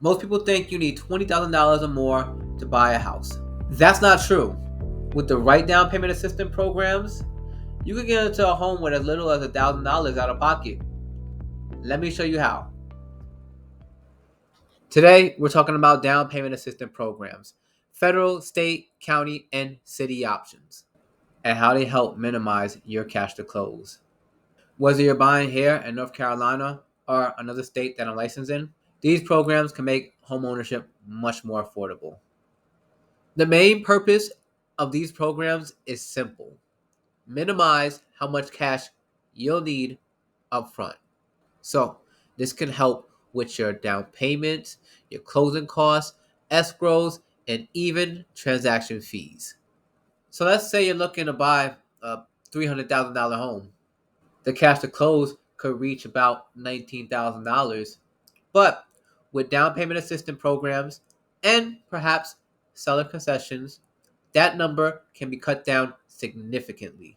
Most people think you need $20,000 or more to buy a house. That's not true. With the right down payment assistance programs, you can get into a home with as little as $1,000 out of pocket. Let me show you how. Today, we're talking about down payment assistance programs, federal, state, county, and city options, and how they help minimize your cash to close. Whether you're buying here in North Carolina or another state that I'm licensed in, these programs can make homeownership much more affordable. The main purpose of these programs is simple: minimize how much cash you'll need upfront. So, this can help with your down payments, your closing costs, escrows, and even transaction fees. So, let's say you're looking to buy a $300,000 home. The cash to close could reach about $19,000, but with down payment assistance programs and perhaps seller concessions, that number can be cut down significantly.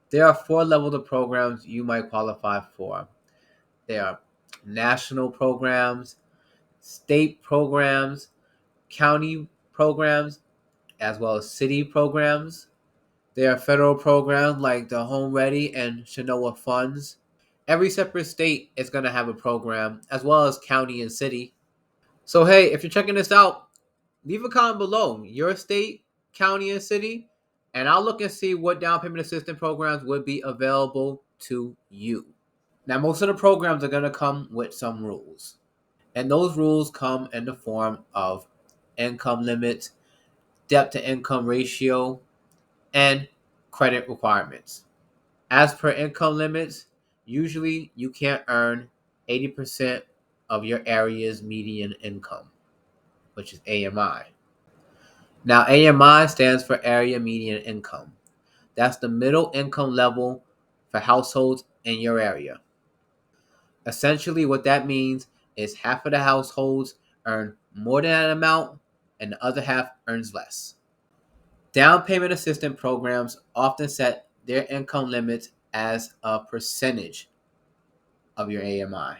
There are four levels of programs you might qualify for. There are national programs, state programs, county programs, as well as city programs. There are federal programs like the HomeReady and Chenoa funds. Every separate state is going to have a program, as well as county and city. So, hey, if you're checking this out, leave a comment below your state, county, and city, and I'll look and see what down payment assistance programs would be available to you. Now, most of the programs are going to come with some rules, and those rules come in the form of income limits, debt to income ratio, and credit requirements. As per income limits, usually you can't earn 80% of your area's median income, which is AMI. Now, AMI stands for area median income. That's the middle income level for households in your area. Essentially, what that means is half of the households earn more than that amount and the other half earns less. Down payment assistance programs often set their income limits as a percentage of your AMI.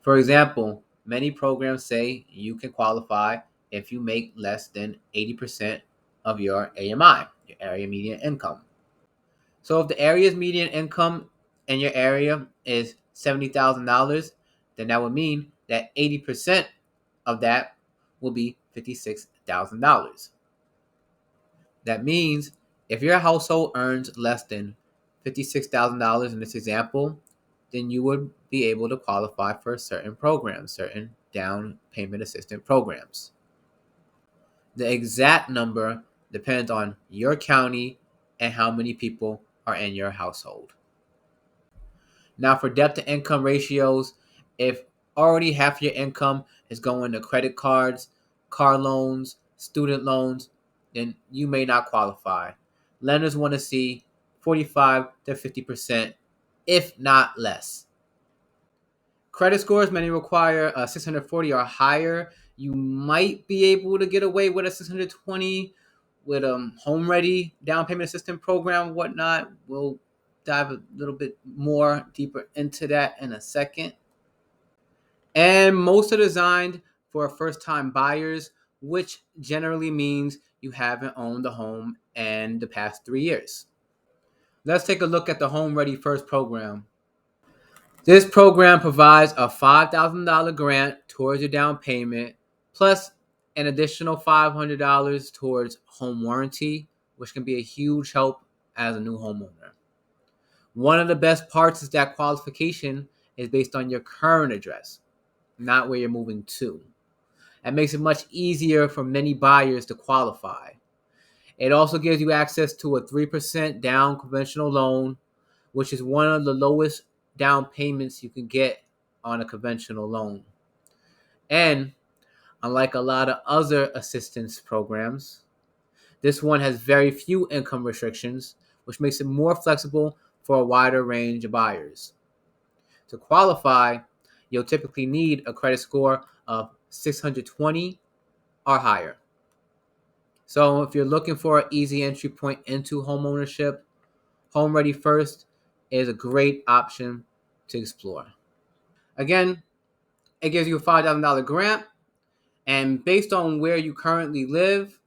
For example, many programs say you can qualify if you make less than 80% of your AMI, your area median income. So if the area's median income in your area is $70,000, then that would mean that 80% of that will be $56,000. That means if your household earns less than $56,000 in this example, then you would be able to qualify for certain programs, certain down payment assistance programs. The exact number depends on your county and how many people are in your household. Now, for debt to income ratios, if already half your income is going to credit cards, car loans, student loans, then you may not qualify. Lenders want to see 45 to 50%, if not less. Credit scores many require a 640 or higher. You might be able to get away with a 620 with a HomeReady down payment assistance program and whatnot. We'll dive a little bit more deeper into that in a second. And most are designed for first-time buyers, which generally means you haven't owned a home in the past 3 years. Let's take a look at the HomeReady First program. This program provides a $5,000 grant towards your down payment, plus an additional $500 towards home warranty, which can be a huge help as a new homeowner. One of the best parts is that qualification is based on your current address, not where you're moving to. That makes it much easier for many buyers to qualify. It also gives you access to a 3% down conventional loan, which is one of the lowest down payments you can get on a conventional loan. And unlike a lot of other assistance programs, this one has very few income restrictions, which makes it more flexible for a wider range of buyers. To qualify, you'll typically need a credit score of 620 or higher. So if you're looking for an easy entry point into homeownership, HomeReady First is a great option to explore. Again, it gives you a $5,000 grant, And based on where you currently live,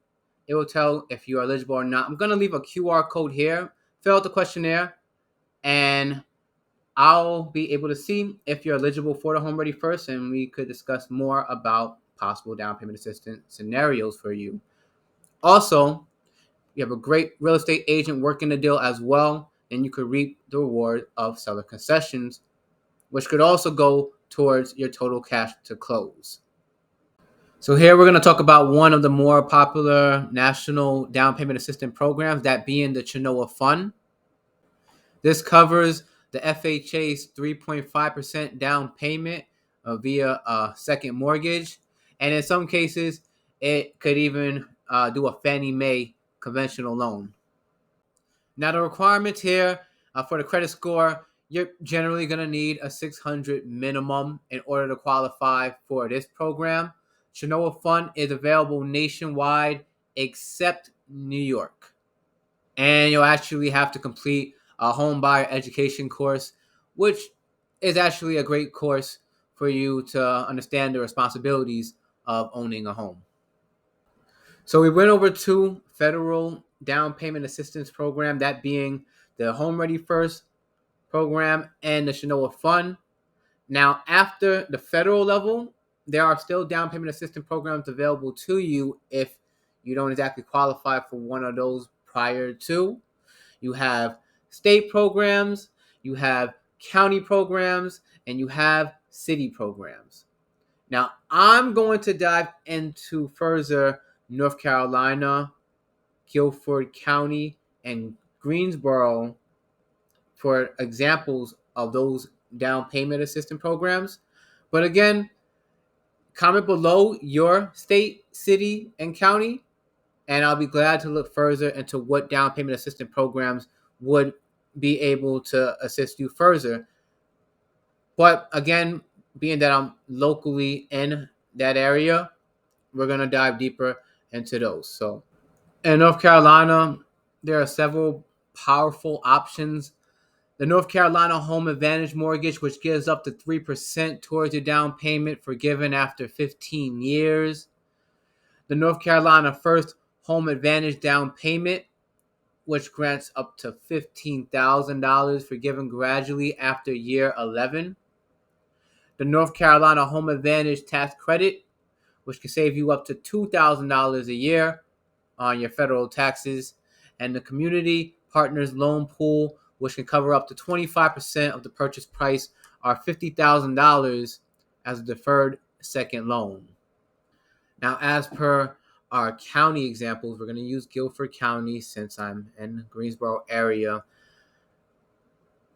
it will tell if you're eligible or not. I'm going to leave a QR code here. Fill out the questionnaire, and I'll be able to see if you're eligible for the HomeReady first, and we could discuss more about possible down payment assistance scenarios for you. Also, you have a great real estate agent working the deal as well, and you could reap the reward of seller concessions, which could also go towards your total cash to close. So here we're going to talk about one of the more popular national down payment assistance programs, that being the Chenoa Fund. This covers the FHA's 3.5% down payment via a second mortgage. And in some cases, it could even do a Fannie Mae conventional loan. Now, the requirements here for the credit score, you're generally going to need a 600 minimum in order to qualify for this program. Chenoa Fund is available nationwide except New York. And you'll actually have to complete a home buyer education course, which is actually a great course for you to understand the responsibilities of owning a home. So we went over two federal down payment assistance program, that being the HomeReady First program and the Chenoa Fund. Now, after the federal level, there are still down payment assistance programs available to you if you don't exactly qualify for one of those prior to. You have state programs, you have county programs, and you have city programs. Now, I'm going to dive into further North Carolina, Guilford County, and Greensboro for examples of those down payment assistance programs. But again, comment below your state, city, and county, and I'll be glad to look further into what down payment assistance programs would be able to assist you further. But again, being that I'm locally in that area, we're going to dive deeper into those. So in North Carolina, there are several powerful options. The North Carolina Home Advantage Mortgage, which gives up to 3% towards your down payment forgiven after 15 years. The North Carolina First Home Advantage Down Payment, which grants up to $15,000 forgiven gradually after year 11. The North Carolina Home Advantage Tax Credit, which can save you up to $2,000 a year on your federal taxes. And the Community Partners Loan Pool, which can cover up to 25% of the purchase price, or $50,000 as a deferred second loan. Now, as per our county examples, we're going to use Guilford County since I'm in the Greensboro area.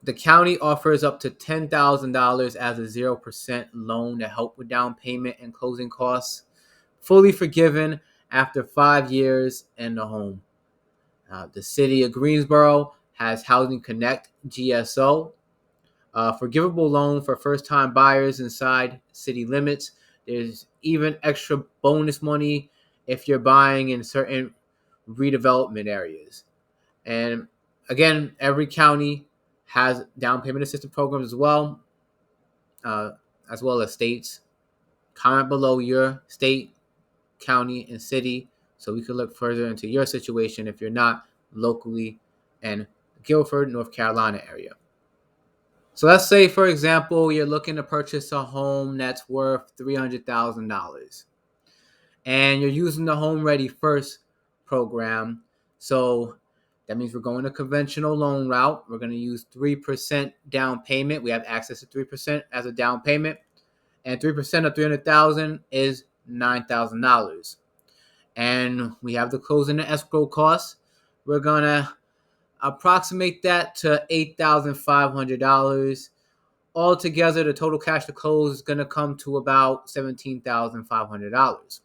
The county offers up to $10,000 as a 0% loan to help with down payment and closing costs, fully forgiven after 5 years in the home. The city of Greensboro has Housing Connect GSO, forgivable loan for first-time buyers inside city limits. There's even extra bonus money if you're buying in certain redevelopment areas. And again, every county has down payment assistance programs as well as states. Comment below your state, county, and city so we can look further into your situation if you're not locally in Guilford, North Carolina area. So let's say, for example, you're looking to purchase a home that's worth $300,000 and you're using the HomeReady First program. So that means we're going a conventional loan route. We're going to use 3% down payment. We have access to 3% as a down payment, and 3% of $300,000 is $9,000. And we have the closing and escrow costs. We're going to approximate that to $8,500. Altogether, the total cash to close is going to come to about $17,500.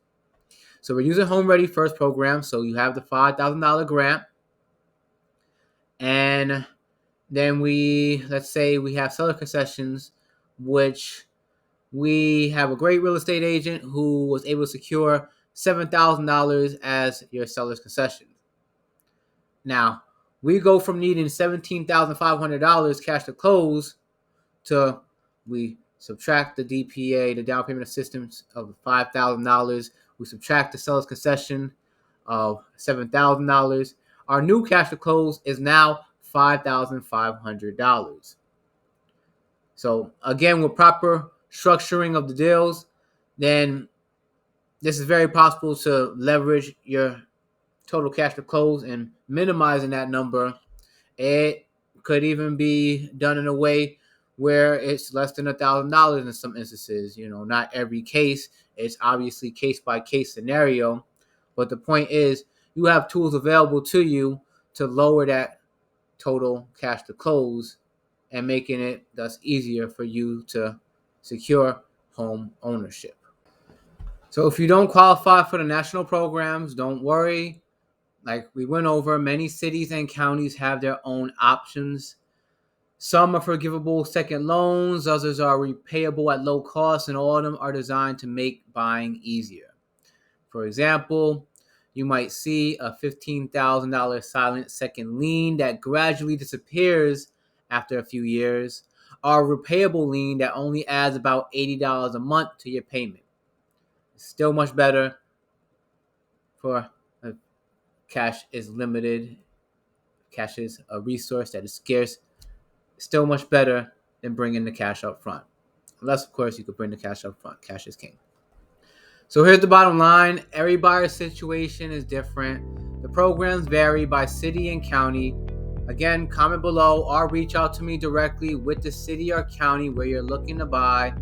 So we're using HomeReady First program. So you have the $5,000 grant. And then let's say we have seller concessions, which we have a great real estate agent who was able to secure $7,000 as your seller's concession. Now, we go from needing $17,500 cash to close to we subtract the DPA, the down payment assistance of $5,000. We subtract the seller's concession of $7,000. Our new cash to close is now $5,500. So again, with proper structuring of the deals, then this is very possible to leverage your total cash to close and minimizing that number. It could even be done in a way where it's less than $1,000 in some instances. Not every case. It's obviously case by case scenario. But the point is, you have tools available to you to lower that total cash to close and making it thus easier for you to secure home ownership. So if you don't qualify for the national programs, don't worry. Like we went over, many cities and counties have their own options. Some are forgivable second loans, others are repayable at low cost, and all of them are designed to make buying easier. For example, you might see a $15,000 silent second lien that gradually disappears after a few years, or a repayable lien that only adds about $80 a month to your payment. It's still much better for cash is limited. Cash is a resource that is scarce. Still much better than bringing the cash up front. Unless, of course, you could bring the cash up front. Cash is king. So here's the bottom line. Every buyer's situation is different. The programs vary by city and county. Again, comment below or reach out to me directly with the city or county where you're looking to buy,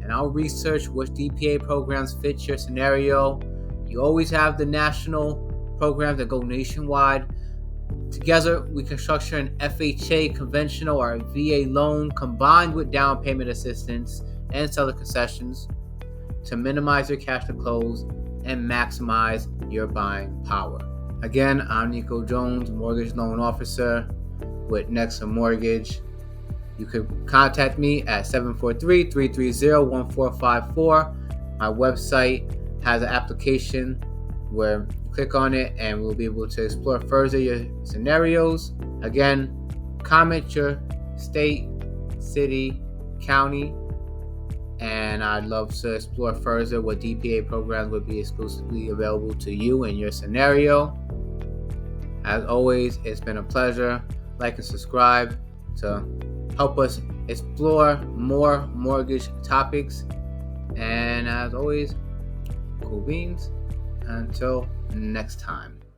and I'll research which DPA programs fit your scenario. You always have the national programs that go nationwide. Together, we can structure an FHA conventional or a VA loan combined with down payment assistance and seller concessions to minimize your cash to close and maximize your buying power. Again, I'm Nikko Jones, mortgage loan officer with Nexa Mortgage. You could contact me at 743-330-1454. My website has an application where you click on it and we'll be able to explore further your scenarios. Again, comment your state, city, county, and I'd love to explore further what DPA programs would be exclusively available to you in your scenario. As always, it's been a pleasure. Like and subscribe to help us explore more mortgage topics. And as always, cool beans. Until next time.